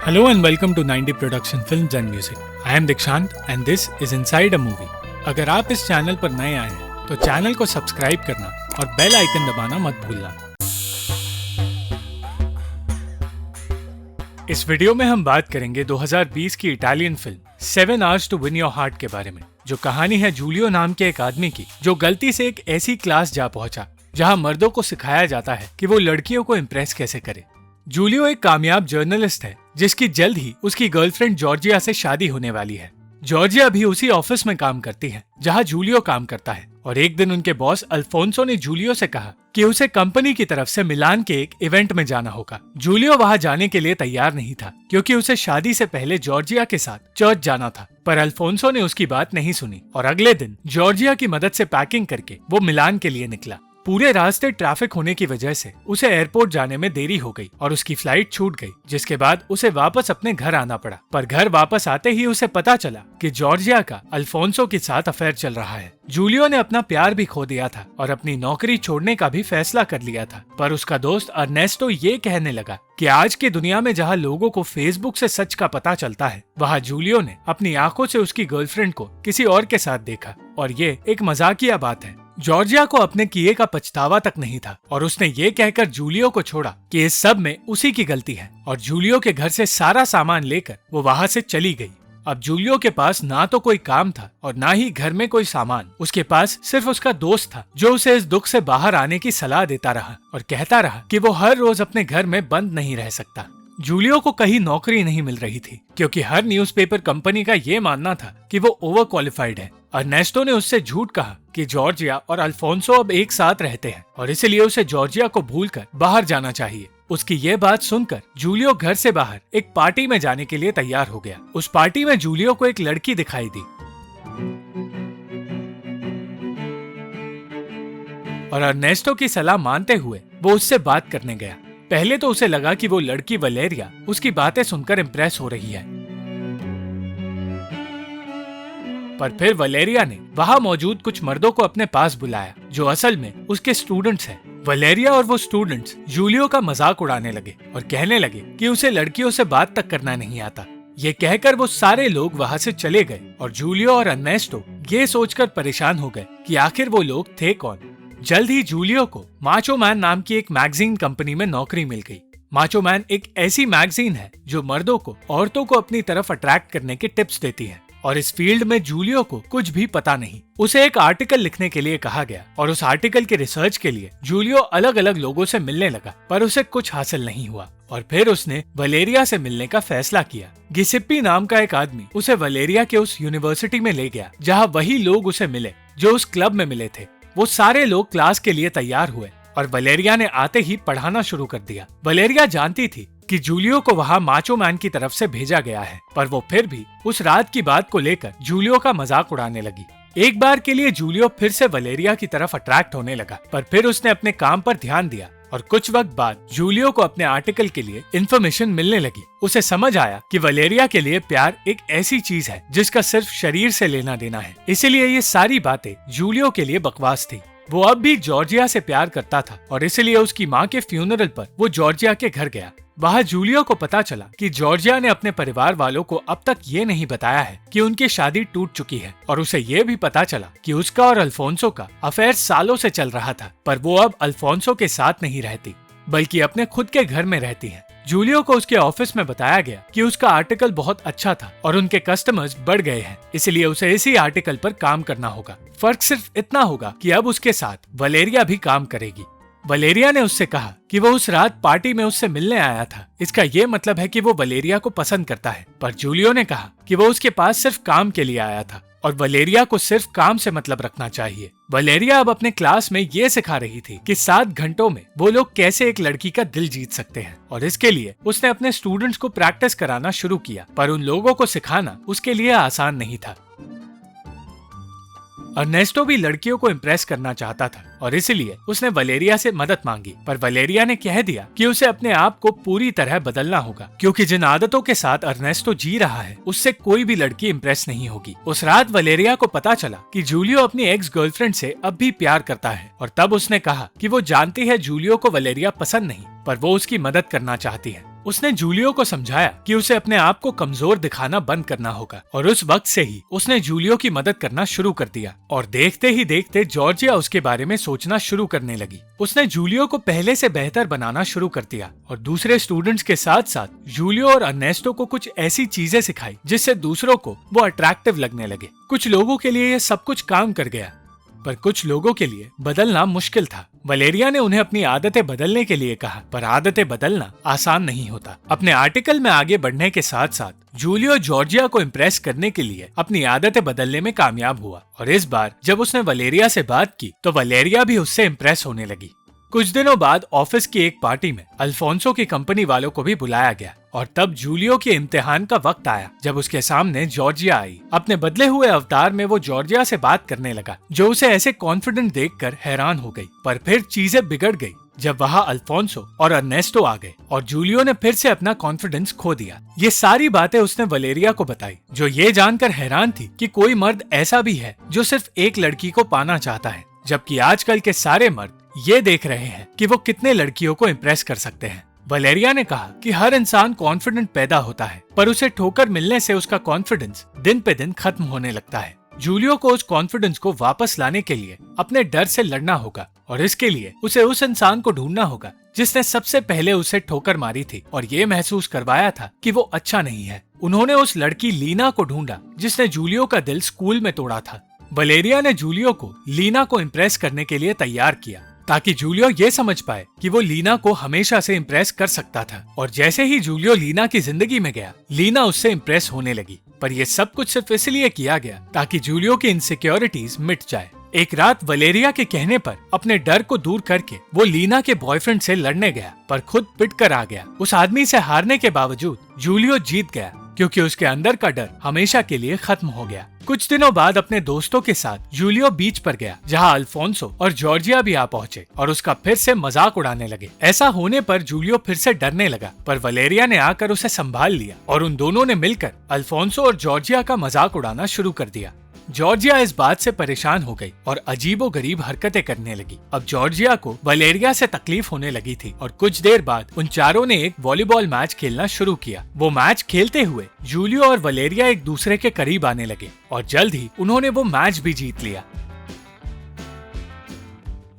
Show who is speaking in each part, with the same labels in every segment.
Speaker 1: Hello and welcome to 90 Production Films and Music. I am Dikshant and this is Inside a Movie. अगर आप इस channel पर नए आए हैं तो चैनल को सब्सक्राइब करना और बेल आइकन दबाना मत भूलना। इस वीडियो में हम बात करेंगे 2020 की Italian film 7 Hours to Win Your Heart के बारे में, जो कहानी है जूलियो नाम के एक आदमी की जो गलती से एक ऐसी क्लास जा पहुंचा जहां मर्दों को सिखाया जाता है कि वो लड़कियों को इम्प्रेस कैसे करे। जूलियो एक कामयाब जर्नलिस्ट है जिसकी जल्द ही उसकी गर्लफ्रेंड जॉर्जिया से शादी होने वाली है। जॉर्जिया भी उसी ऑफिस में काम करती है जहां जूलियो काम करता है और एक दिन उनके बॉस अल्फोंसो ने जूलियो से कहा कि उसे कंपनी की तरफ से मिलान के एक इवेंट में जाना होगा। जूलियो वहां जाने के लिए तैयार नहीं था क्योंकि उसे शादी से पहले जॉर्जिया के साथ चर्च जाना था, पर अल्फोंसो ने उसकी बात नहीं सुनी और अगले दिन जॉर्जिया की मदद से पैकिंग करके वो मिलान के लिए निकला। पूरे रास्ते ट्रैफिक होने की वजह से उसे एयरपोर्ट जाने में देरी हो गई और उसकी फ्लाइट छूट गई, जिसके बाद उसे वापस अपने घर आना पड़ा। पर घर वापस आते ही उसे पता चला कि जॉर्जिया का अल्फोंसो के साथ अफेयर चल रहा है। जूलियो ने अपना प्यार भी खो दिया था और अपनी नौकरी छोड़ने का भी फैसला कर लिया था, पर उसका दोस्त अर्नेस्टो ये कहने लगा कि आज की दुनिया में जहाँ लोगों को फेसबुक से सच का पता चलता है, वहाँ जूलियो ने अपनी आंखों से उसकी गर्लफ्रेंड को किसी और के साथ देखा और ये एक मजाकिया बात है। जॉर्जिया को अपने किए का पछतावा तक नहीं था और उसने ये कहकर जूलियो को छोड़ा कि इस सब में उसी की गलती है और जूलियो के घर से सारा सामान लेकर वो वहाँ से चली गई। अब जूलियो के पास ना तो कोई काम था और ना ही घर में कोई सामान। उसके पास सिर्फ उसका दोस्त था जो उसे इस दुख से बाहर आने की सलाह देता रहा और कहता रहा कि वो हर रोज अपने घर में बंद नहीं रह सकता। जूलियो को कहीं नौकरी नहीं मिल रही थी क्योंकि हर न्यूज़पेपर कंपनी का ये मानना था कि वो ओवर क्वालिफाइड है। अर्नेस्टो ने उससे झूठ कहा कि जॉर्जिया और अल्फोंसो अब एक साथ रहते हैं और इसलिए उसे जॉर्जिया को भूलकर बाहर जाना चाहिए। उसकी ये बात सुनकर जूलियो घर से बाहर एक पार्टी में जाने के लिए तैयार हो गया। उस पार्टी में जूलियो को एक लड़की दिखाई दी और अर्नेस्टो की सलाह मानते हुए वो उससे बात करने गया। पहले तो उसे लगा कि वो लड़की वलेरिया उसकी बातें सुनकर इम्प्रेस हो रही है, पर फिर वलेरिया ने वहां मौजूद कुछ मर्दों को अपने पास बुलाया जो असल में उसके स्टूडेंट्स हैं। वलेरिया और वो स्टूडेंट्स जूलियो का मजाक उड़ाने लगे और कहने लगे कि उसे लड़कियों से बात तक करना नहीं आता। ये कहकर वो सारे लोग वहां से चले गए और जूलियो और अर्नेस्टो ये सोचकर परेशान हो गए कि आखिर वो लोग थे कौन। जल्द ही जूलियो को माचो मैन नाम की एक मैगजीन कंपनी में नौकरी मिल गई। माचो मैन एक ऐसी मैगजीन है जो मर्दों को औरतों को अपनी तरफ अट्रैक्ट करने के टिप्स देती है और इस फील्ड में जूलियो को कुछ भी पता नहीं। उसे एक आर्टिकल लिखने के लिए कहा गया और उस आर्टिकल के रिसर्च के लिए जूलियो अलग अलग लोगों से मिलने लगा, पर उसे कुछ हासिल नहीं हुआ और फिर उसने वलेरिया से मिलने का फैसला किया। गिसिप्पी नाम का एक आदमी उसे वलेरिया के उस यूनिवर्सिटी में ले गया जहाँ वही लोग उसे मिले जो उस क्लब में मिले थे। वो सारे लोग क्लास के लिए तैयार हुए और वलेरिया ने आते ही पढ़ाना शुरू कर दिया। वलेरिया जानती थी कि जूलियो को वहाँ माचो मैन की तरफ से भेजा गया है, पर वो फिर भी उस रात की बात को लेकर जूलियो का मजाक उड़ाने लगी। एक बार के लिए जूलियो फिर से वलेरिया की तरफ अट्रैक्ट होने लगा, पर फिर उसने अपने काम पर ध्यान दिया और कुछ वक्त बाद जूलियो को अपने आर्टिकल के लिए इन्फॉर्मेशन मिलने लगी। उसे समझ आया कि वलेरिया के लिए प्यार एक ऐसी चीज है जिसका सिर्फ शरीर से लेना देना है, इसलिए ये सारी बातें जूलियो के लिए बकवास थी। वो अब भी जॉर्जिया से प्यार करता था और इसलिए उसकी माँ के फ्यूनरल पर वो जॉर्जिया के घर गया। वहाँ जूलियो को पता चला कि जॉर्जिया ने अपने परिवार वालों को अब तक ये नहीं बताया है कि उनकी शादी टूट चुकी है और उसे ये भी पता चला कि उसका और अल्फोंसो का अफेयर सालों से चल रहा था, पर वो अब अल्फोंसो के साथ नहीं रहती बल्कि अपने खुद के घर में रहती है। जूलियो को उसके ऑफिस में बताया गया कि उसका आर्टिकल बहुत अच्छा था और उनके कस्टमर्स बढ़ गए हैं, इसलिए उसे इसी आर्टिकल पर काम करना होगा। फर्क सिर्फ इतना होगा कि अब उसके साथ वलेरिया भी काम करेगी। वलेरिया ने उससे कहा कि वो उस रात पार्टी में उससे मिलने आया था, इसका ये मतलब है कि वो वलेरिया को पसंद करता है, पर जूलियो ने कहा कि वो उसके पास सिर्फ काम के लिए आया था और वलेरिया को सिर्फ काम से मतलब रखना चाहिए। वलेरिया अब अपने क्लास में ये सिखा रही थी कि 7 घंटों में वो लोग कैसे एक लड़की का दिल जीत सकते हैं और इसके लिए उसने अपने स्टूडेंट्स को प्रैक्टिस कराना शुरू किया, पर उन लोगों को सिखाना उसके लिए आसान नहीं था। अर्नेस्टो भी लड़कियों को इम्प्रेस करना चाहता था और इसलिए उसने वलेरिया से मदद मांगी, पर वलेरिया ने कह दिया कि उसे अपने आप को पूरी तरह बदलना होगा क्योंकि जिन आदतों के साथ अर्नेस्टो जी रहा है उससे कोई भी लड़की इम्प्रेस नहीं होगी। उस रात वलेरिया को पता चला कि जूलियो अपनी एक्स गर्लफ्रेंड से अब भी प्यार करता है और तब उसने कहा कि वो जानती है जूलियो को वलेरिया पसंद नहीं, पर वो उसकी मदद करना चाहती है। उसने जूलियो को समझाया कि उसे अपने आप को कमजोर दिखाना बंद करना होगा और उस वक्त से ही उसने जूलियो की मदद करना शुरू कर दिया और देखते ही देखते जॉर्जिया उसके बारे में सोचना शुरू करने लगी। उसने जूलियो को पहले से बेहतर बनाना शुरू कर दिया और दूसरे स्टूडेंट्स के साथ साथ जूलियो और अर्नेस्टो को कुछ ऐसी चीजें सिखाई जिससे दूसरों को वो अट्रैक्टिव लगने लगे। कुछ लोगों के लिए ये सब कुछ काम कर गया, पर कुछ लोगों के लिए बदलना मुश्किल था। वलेरिया ने उन्हें अपनी आदतें बदलने के लिए कहा, पर आदतें बदलना आसान नहीं होता। अपने आर्टिकल में आगे बढ़ने के साथ साथ जूलियो जॉर्जिया को इम्प्रेस करने के लिए अपनी आदतें बदलने में कामयाब हुआ और इस बार जब उसने वलेरिया से बात की तो वलेरिया भी उससे इम्प्रेस होने लगी। कुछ दिनों बाद ऑफिस की एक पार्टी में अल्फोंसो की कंपनी वालों को भी बुलाया गया और तब जूलियो के इम्तिहान का वक्त आया जब उसके सामने जॉर्जिया आई। अपने बदले हुए अवतार में वो जॉर्जिया से बात करने लगा, जो उसे ऐसे कॉन्फिडेंट देखकर हैरान हो गई। पर फिर चीजें बिगड़ गई जब वहाँ अल्फोंसो और अर्नेस्टो आ गए और जूलियो ने फिर से अपना कॉन्फिडेंस खो दिया। ये सारी बातें उसने वलेरिया को बताई, जो ये जानकर हैरान थी कि कोई मर्द ऐसा भी है जो सिर्फ एक लड़की को पाना चाहता है, जबकि आजकल के सारे मर्द ये देख रहे हैं कि वो कितने लड़कियों को इम्प्रेस कर सकते हैं। वलेरिया ने कहा कि हर इंसान कॉन्फिडेंट पैदा होता है, पर उसे ठोकर मिलने से उसका कॉन्फिडेंस दिन पे दिन खत्म होने लगता है। जूलियो को उस कॉन्फिडेंस को वापस लाने के लिए अपने डर से लड़ना होगा और इसके लिए उसे उस इंसान को ढूंढना होगा जिसने सबसे पहले उसे ठोकर मारी थी और ये महसूस करवाया था कि वो अच्छा नहीं है। उन्होंने उस लड़की लीना को ढूंढा जिसने जूलियो का दिल स्कूल में तोड़ा था। वलेरिया ने जूलियो को लीना को इम्प्रेस करने के लिए तैयार किया ताकि जूलियो ये समझ पाए कि वो लीना को हमेशा से इम्प्रेस कर सकता था। और जैसे ही जूलियो लीना की जिंदगी में गया, लीना उससे इम्प्रेस होने लगी। पर ये सब कुछ सिर्फ इसलिए किया गया ताकि जूलियो की इनसिक्योरिटीज मिट जाए। एक रात वलेरिया के कहने पर अपने डर को दूर करके वो लीना के बॉयफ्रेंड से लड़ने गया, पर खुद पिट कर आ गया। उस आदमी से हारने के बावजूद जूलियो जीत गया क्योंकि उसके अंदर का डर हमेशा के लिए खत्म हो गया। कुछ दिनों बाद अपने दोस्तों के साथ जूलियो बीच पर गया, जहां अल्फोंसो और जॉर्जिया भी आ पहुंचे और उसका फिर से मजाक उड़ाने लगे। ऐसा होने पर जूलियो फिर से डरने लगा, पर वलेरिया ने आकर उसे संभाल लिया और उन दोनों ने मिलकर अल्फोंसो और जॉर्जिया का मजाक उड़ाना शुरू कर दिया। जॉर्जिया इस बात से परेशान हो गई और अजीबो गरीब हरकतें करने लगी। अब जॉर्जिया को वलेरिया से तकलीफ होने लगी थी और कुछ देर बाद उन चारों ने एक वॉलीबॉल मैच खेलना शुरू किया। वो मैच खेलते हुए जूलियो और वलेरिया एक दूसरे के करीब आने लगे और जल्द ही उन्होंने वो मैच भी जीत लिया।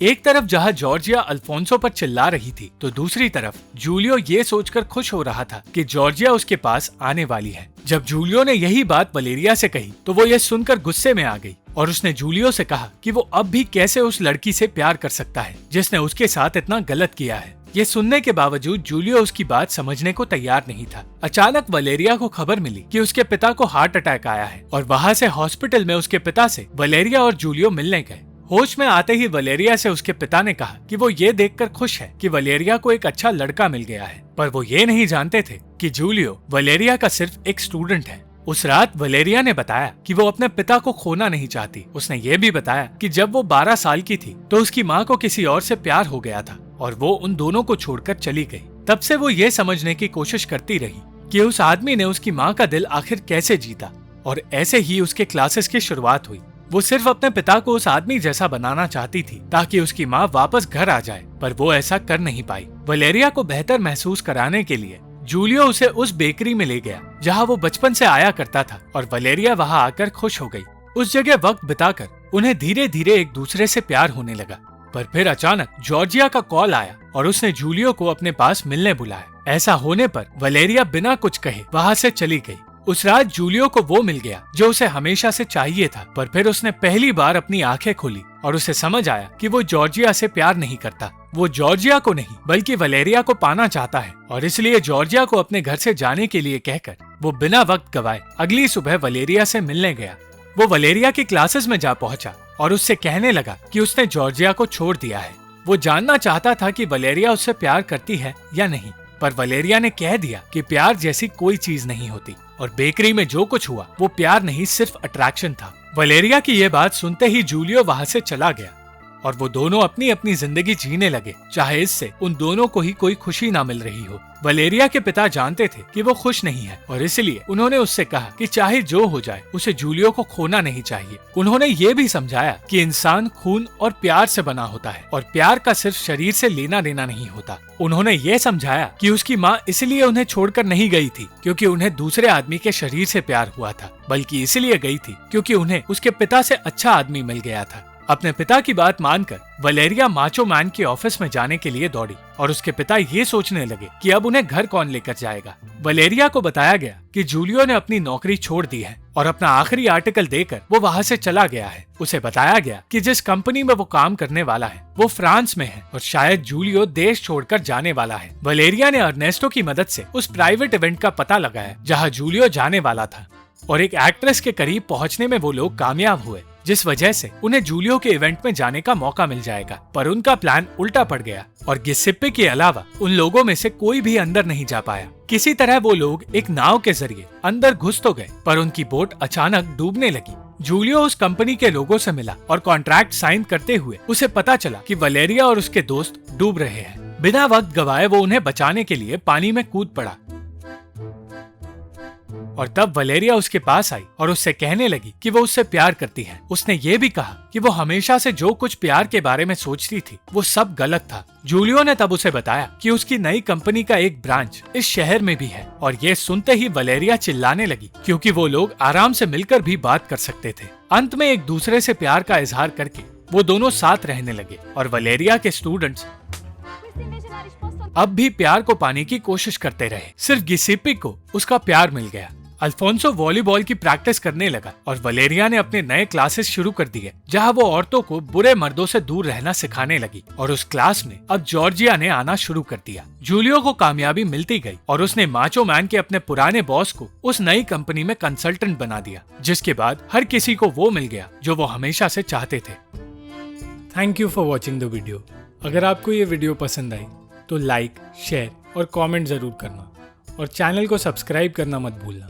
Speaker 1: एक तरफ जहां जॉर्जिया अल्फोंसो पर चिल्ला रही थी, तो दूसरी तरफ जूलियो ये सोचकर खुश हो रहा था कि जॉर्जिया उसके पास आने वाली है। जब जूलियो ने यही बात वलेरिया से कही तो वो ये सुनकर गुस्से में आ गई और उसने जूलियो से कहा कि वो अब भी कैसे उस लड़की से प्यार कर सकता है जिसने उसके साथ इतना गलत किया है। ये सुनने के बावजूद जूलियो उसकी बात समझने को तैयार नहीं था। अचानक वलेरिया को खबर मिली कि उसके पिता को हार्ट अटैक आया है और वहाँ से हॉस्पिटल में उसके पिता से वलेरिया और जूलियो मिलने गए। होश में आते ही वलेरिया से उसके पिता ने कहा कि वो ये देखकर खुश है कि वलेरिया को एक अच्छा लड़का मिल गया है, पर वो ये नहीं जानते थे कि जूलियो वलेरिया का सिर्फ एक स्टूडेंट है। उस रात वलेरिया ने बताया कि वो अपने पिता को खोना नहीं चाहती। उसने ये भी बताया कि जब वो 12 साल की थी तो उसकी माँ को किसी और से प्यार हो गया था और वो उन दोनों को छोड़कर चली गई। तब से वो ये समझने की कोशिश करती रही कि उस आदमी ने उसकी माँ का दिल आखिर कैसे जीता, और ऐसे ही उसके क्लासेस की शुरुआत हुई। वो सिर्फ अपने पिता को उस आदमी जैसा बनाना चाहती थी ताकि उसकी माँ वापस घर आ जाए, पर वो ऐसा कर नहीं पाई। वलेरिया को बेहतर महसूस कराने के लिए जूलियो उसे उस बेकरी में ले गया जहाँ वो बचपन से आया करता था और वलेरिया वहाँ आकर खुश हो गई। उस जगह वक्त बिताकर उन्हें धीरे धीरे एक दूसरे से प्यार होने लगा। पर फिर अचानक जॉर्जिया का कॉल आया और उसने जूलियो को अपने पास मिलने बुलाया। ऐसा होने पर वलेरिया बिना कुछ कहे वहाँ से चली गई। उस रात जूलियो को वो मिल गया जो उसे हमेशा से चाहिए था, पर फिर उसने पहली बार अपनी आंखें खोली और उसे समझ आया कि वो जॉर्जिया से प्यार नहीं करता। वो जॉर्जिया को नहीं बल्कि वलेरिया को पाना चाहता है और इसलिए जॉर्जिया को अपने घर से जाने के लिए कहकर वो बिना वक्त गवाए अगली सुबह वलेरिया से मिलने गया। वो वलेरिया की क्लासेस में जा पहुंचा और उससे कहने लगा कि उसने जॉर्जिया को छोड़ दिया है। वो जानना चाहता था कि वलेरिया उससे प्यार करती है या नहीं, पर वलेरिया ने कह दिया कि प्यार जैसी कोई चीज नहीं होती और बेकरी में जो कुछ हुआ वो प्यार नहीं सिर्फ अट्रैक्शन था। वलेरिया की ये बात सुनते ही जूलियो वहाँ से चला गया। और वो दोनों अपनी अपनी जिंदगी जीने लगे, चाहे इससे उन दोनों को ही कोई खुशी ना मिल रही हो। वलेरिया के पिता जानते थे कि वो खुश नहीं है और इसलिए उन्होंने उससे कहा कि चाहे जो हो जाए उसे जूलियो को खोना नहीं चाहिए। उन्होंने ये भी समझाया कि इंसान खून और प्यार से बना होता है और प्यार का सिर्फ शरीर से लेना देना नहीं होता। उन्होंने ये समझाया कि उसकी माँ इसलिए उन्हें छोड़कर नहीं गई थी क्योंकि उन्हें दूसरे आदमी के शरीर से प्यार हुआ था, बल्कि इसलिए गई थी क्योंकि उन्हें उसके पिता से अच्छा आदमी मिल गया था। अपने पिता की बात मानकर वलेरिया माचो मैन के ऑफिस में जाने के लिए दौड़ी और उसके पिता ये सोचने लगे कि अब उन्हें घर कौन लेकर जाएगा। वलेरिया को बताया गया कि जूलियो ने अपनी नौकरी छोड़ दी है और अपना आखिरी आर्टिकल देकर वो वहाँ से चला गया है। उसे बताया गया कि जिस कंपनी में वो काम करने वाला है वो फ्रांस में है और शायद जूलियो देश छोड़कर जाने वाला है। वलेरिया ने अर्नेस्टो की मदद से उस प्राइवेट इवेंट का पता लगाया जहाँ जूलियो जाने वाला था और एक एक्ट्रेस के करीब पहुँचने में वो लोग कामयाब हुए, जिस वजह से उन्हें जूलियो के इवेंट में जाने का मौका मिल जाएगा। पर उनका प्लान उल्टा पड़ गया और गिसेप्पे के अलावा उन लोगों में से कोई भी अंदर नहीं जा पाया। किसी तरह वो लोग एक नाव के जरिए अंदर घुस तो गए पर उनकी बोट अचानक डूबने लगी। जूलियो उस कंपनी के लोगों से मिला और कॉन्ट्रैक्ट साइन करते हुए उसे पता चला कि वलेरिया और उसके दोस्त डूब रहे हैं। बिना वक्त गवाए वो उन्हें बचाने के लिए पानी में कूद पड़ा और तब वलेरिया उसके पास आई और उससे कहने लगी कि वो उससे प्यार करती है। उसने ये भी कहा कि वो हमेशा से जो कुछ प्यार के बारे में सोचती थी वो सब गलत था। जूलियो ने तब उसे बताया कि उसकी नई कंपनी का एक ब्रांच इस शहर में भी है और ये सुनते ही वलेरिया चिल्लाने लगी क्योंकि वो लोग आराम से मिलकर भी बात कर सकते थे। अंत में एक दूसरे से प्यार का इजहार करके वो दोनों साथ रहने लगे और वलेरिया के स्टूडेंट्स अब भी प्यार को पाने की कोशिश करते रहे। सिर्फ गिसेप्पे को उसका प्यार मिल गया। अल्फोंसो वॉलीबॉल की प्रैक्टिस करने लगा और वलेरिया ने अपने नए क्लासेस शुरू कर दिए जहां वो औरतों को बुरे मर्दों से दूर रहना सिखाने लगी और उस क्लास में अब जॉर्जिया ने आना शुरू कर दिया। जूलियो को कामयाबी मिलती गई और उसने माचो मैन के अपने पुराने बॉस को उस नई कंपनी में कंसल्टेंट बना दिया, जिसके बाद हर किसी को वो मिल गया जो वो हमेशा से चाहते थे। Thank you for watching the video. अगर आपको ये वीडियो पसंद आई तो लाइक, शेयर और कमेंट जरूर करना और चैनल को सब्सक्राइब करना मत भूलना।